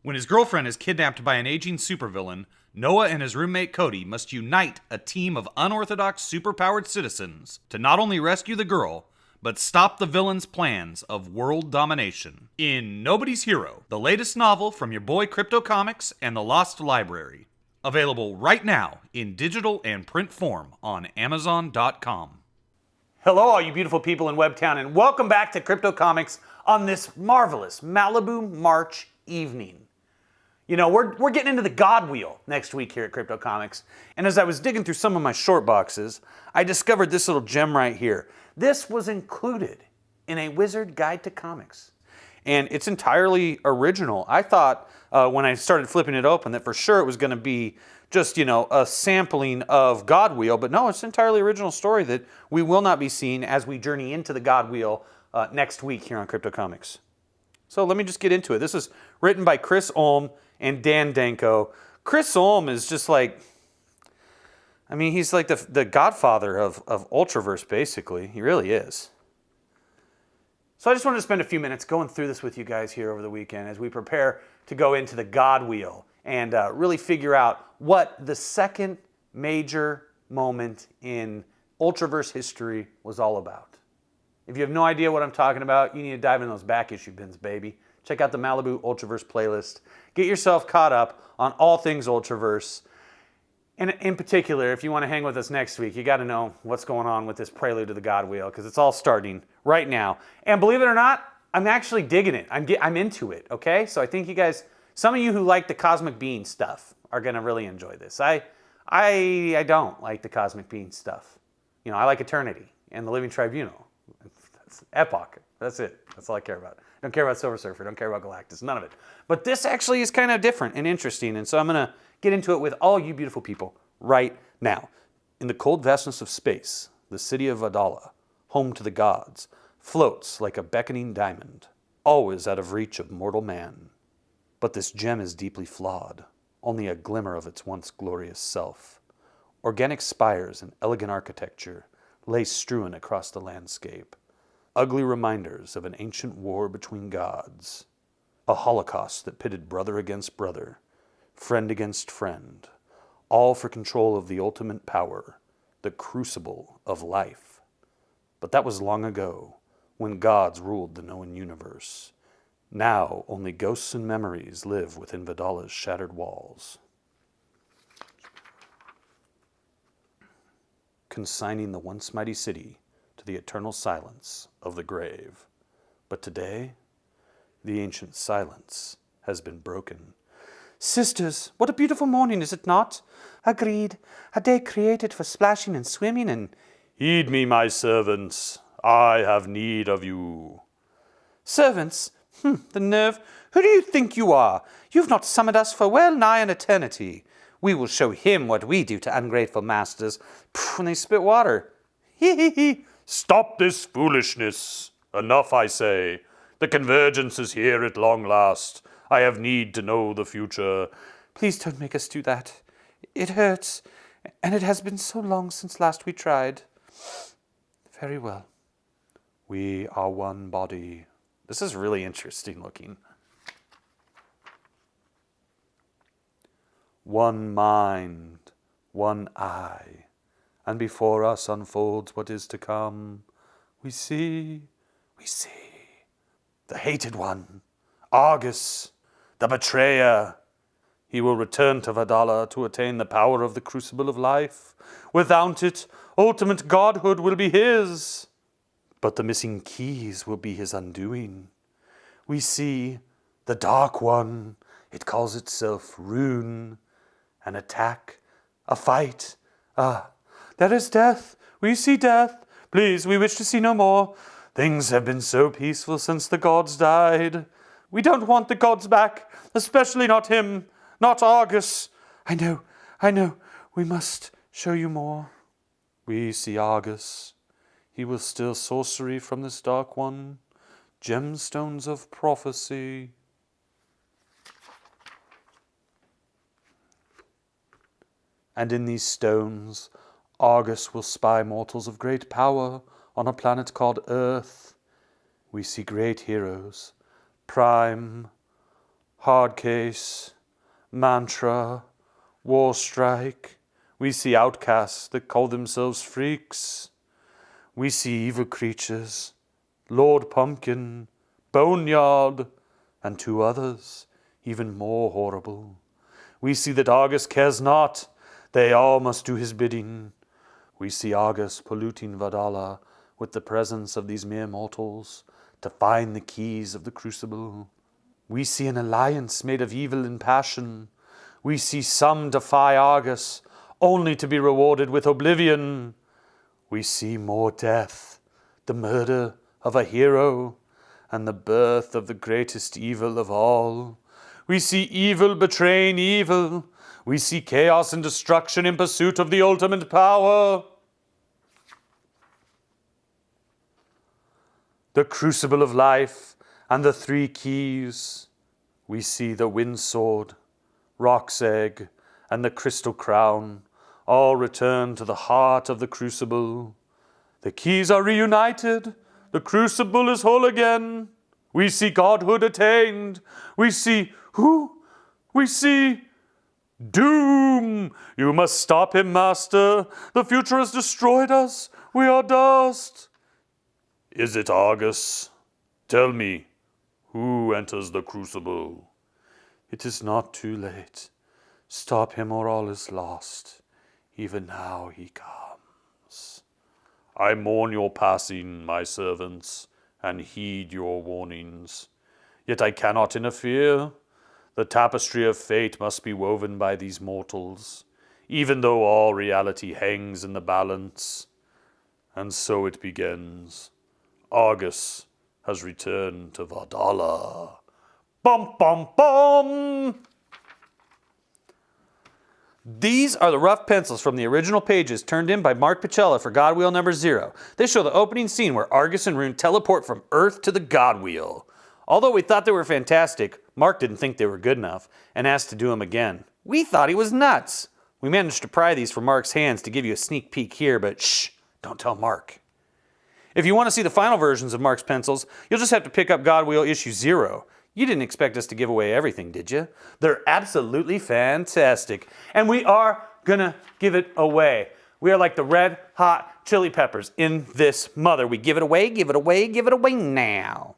When his girlfriend is kidnapped by an aging supervillain, Noah and his roommate Cody must unite a team of unorthodox superpowered citizens to not only rescue the girl, but stop the villain's plans of world domination. In Nobody's Hero, the latest novel from your boy Crypto Comics and the Lost Library. Available right now in digital and print form on Amazon.com. Hello, all you beautiful people in Webtown, and welcome back to Crypto Comics on this marvelous Malibu March evening. You know, we're getting into the Godwheel next week here at Crypto Comics, and as I was digging through some of my short boxes, I discovered this little gem right here. This was included in a Wizard Guide to Comics, and it's entirely original. I thought when I started flipping it open that for sure it was going to be just, you know, a sampling of Godwheel, but no, it's an entirely original story that we will not be seeing as we journey into the Godwheel next week here on Crypto Comics. So let me just get into it. This is written by Chris Ulm and Dan Danko. Chris Ulm is just like, I mean, he's like the godfather of Ultraverse, basically. He really is. So I just wanted to spend a few minutes going through this with you guys here over the weekend as we prepare to go into the Godwheel and really figure out what the second major moment in Ultraverse history was all about. If you have no idea what I'm talking about, you need to dive in those back issue bins, baby. Check out the Malibu Ultraverse playlist. Get yourself caught up on all things Ultraverse. And in particular, if you want to hang with us next week, you got to know what's going on with this Prelude to the Godwheel, because it's all starting right now. And believe it or not, I'm actually digging it. I'm into it, okay? So I think you guys, some of you who like the Cosmic Bean stuff are going to really enjoy this. I don't like the Cosmic Bean stuff. You know, I like Eternity and the Living Tribunal. That's Epoch. That's it. That's all I care about. Don't care about Silver Surfer. Don't care about Galactus. None of it. But this actually is kind of different and interesting, and so I'm going to get into it with all you beautiful people right now. In the cold vastness of space, the city of Vadala, home to the gods, floats like a beckoning diamond, always out of reach of mortal man. But this gem is deeply flawed, only a glimmer of its once glorious self. Organic spires and elegant architecture lay strewn across the landscape, ugly reminders of an ancient war between gods, a holocaust that pitted brother against brother, friend against friend, all for control of the ultimate power, the crucible of life. But that was long ago, when gods ruled the known universe. Now only ghosts and memories live within Vadala's shattered walls, consigning the once mighty city to the eternal silence of the grave. But today, the ancient silence has been broken. Sisters, what a beautiful morning, is it not? Agreed. A day created for splashing and swimming and... Heed me, my servants. I have need of you. Servants? The nerve. Who do you think you are? You've not summoned us for well nigh an eternity. We will show him what we do to ungrateful masters. When they spit water. Hee hee hee. Stop this foolishness. Enough, I say. The convergence is here at long last. I have need to know the future. Please don't make us do that. It hurts, and it has been so long since last we tried. Very well. We are one body. This is really interesting looking. One mind, one eye, and before us unfolds what is to come. We see. The hated one, Argus, the betrayer. He will return to Vadala to attain the power of the crucible of life. Without it, ultimate godhood will be his. But the missing keys will be his undoing. We see the Dark One. It calls itself Rune. An attack, a fight. Ah, there is death. We see death. Please, we wish to see no more. Things have been so peaceful since the gods died. We don't want the gods back, especially not him, not Argus. I know. We must show you more. We see Argus. He will steal sorcery from this Dark One, gemstones of prophecy. And in these stones, Argus will spy mortals of great power on a planet called Earth. We see great heroes, Prime, Hard Case, Mantra, War Strike. We see outcasts that call themselves freaks. We see evil creatures, Lord Pumpkin, Boneyard, and 2 others, even more horrible. We see that Argus cares not, they all must do his bidding. We see Argus polluting Vadala with the presence of these mere mortals to find the keys of the crucible. We see an alliance made of evil and passion. We see some defy Argus, only to be rewarded with oblivion. We see more death, the murder of a hero, and the birth of the greatest evil of all. We see evil betraying evil. We see chaos and destruction in pursuit of the ultimate power. The crucible of life and the 3 keys. We see the wind sword, Rock's egg, and the crystal crown all return to the heart of the crucible. The keys are reunited. The crucible is whole again. We see godhood attained. We see who? We see doom. You must stop him, master. The future has destroyed us. We are dust. Is it Argus? Tell me, who enters the crucible? It is not too late. Stop him or all is lost. Even now he comes. I mourn your passing, my servants, and heed your warnings. Yet I cannot interfere. The tapestry of fate must be woven by these mortals, even though all reality hangs in the balance. And so it begins. Argus has returned to Vadala. Bum, bum, bum! These are the rough pencils from the original pages turned in by Mark Picella for Godwheel number 0. They show the opening scene where Argus and Rune teleport from Earth to the Godwheel. Although we thought they were fantastic, Mark didn't think they were good enough and asked to do them again. We thought he was nuts. We managed to pry these from Mark's hands to give you a sneak peek here, but shh, don't tell Mark. If you want to see the final versions of Mark's pencils, you'll just have to pick up Godwheel issue 0. You didn't expect us to give away everything, did you? They're absolutely fantastic. And we are gonna give it away. We are like the red hot chili peppers in this mother. We give it away, give it away, give it away now.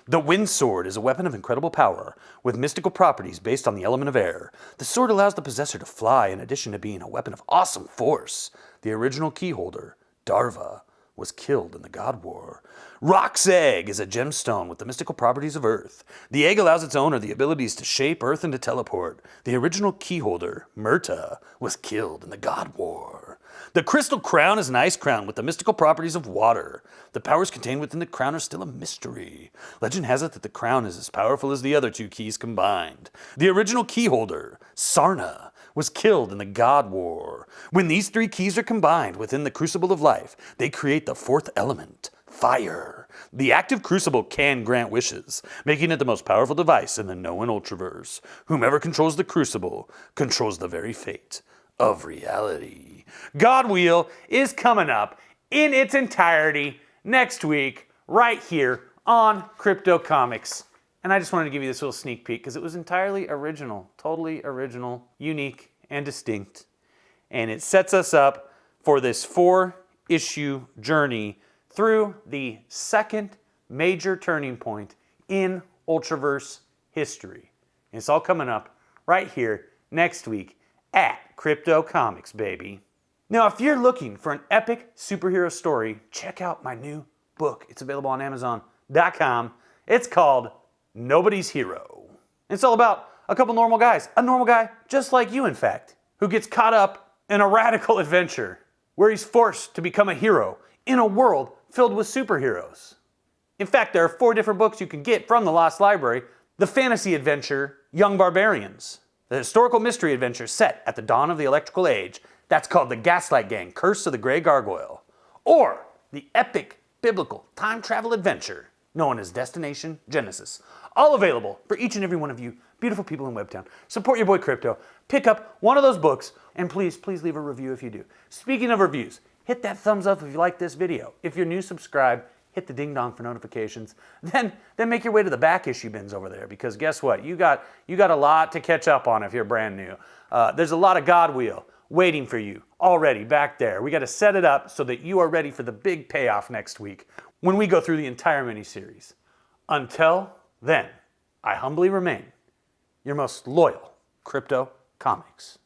The wind sword is a weapon of incredible power with mystical properties based on the element of air. The sword allows the possessor to fly in addition to being a weapon of awesome force. The original key holder, Darva, was killed in the God War. Rock's egg is a gemstone with the mystical properties of Earth. The egg allows its owner the abilities to shape Earth and to teleport. The original key holder, Murta, was killed in the God War. The crystal crown is an ice crown with the mystical properties of water. The powers contained within the crown are still a mystery. Legend has it that the crown is as powerful as the other 2 keys combined. The original key holder, Sarna, was killed in the God War. When these 3 keys are combined within the crucible of life, they create the 4th element, fire. The active crucible can grant wishes, making it the most powerful device in the known Ultraverse. Whomever controls the crucible controls the very fate of reality. Godwheel is coming up in its entirety next week, right here on Crypto Comics. And I just wanted to give you this little sneak peek because it was entirely original, totally original, unique, and distinct. And it sets us up for this 4-issue journey through the 2nd major turning point in Ultraverse history. And it's all coming up right here next week at Crypto Comics, baby. Now, if you're looking for an epic superhero story, check out my new book. It's available on Amazon.com. It's called Nobody's Hero. It's all about a couple normal guys, a normal guy just like you, in fact, who gets caught up in a radical adventure where he's forced to become a hero in a world filled with superheroes. In fact, there are 4 different books you can get from the Lost Library. The fantasy adventure, Young Barbarians. The historical mystery adventure set at the dawn of the electrical age. That's called The Gaslight Gang, Curse of the Grey Gargoyle. Or the epic biblical time travel adventure known as Destination Genesis. All available for each and every one of you beautiful people in Webtown. Support your boy Crypto. Pick up one of those books, and please leave a review if you do. Speaking of reviews, hit that thumbs up if you like this video. If you're new, subscribe. hit the ding dong for notifications, then make your way to the back issue bins over there, because guess what? You got a lot to catch up on if you're brand new. There's a lot of Godwheel waiting for you already back there. We got to set it up so that you are ready for the big payoff next week when we go through the entire miniseries. Until then, I humbly remain your most loyal Crypto Comics.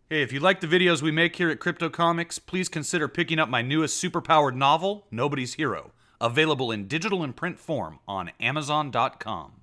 Hey, if you like the videos we make here at Crypto Comics, please consider picking up my newest superpowered novel, Nobody's Hero, available in digital and print form on Amazon.com.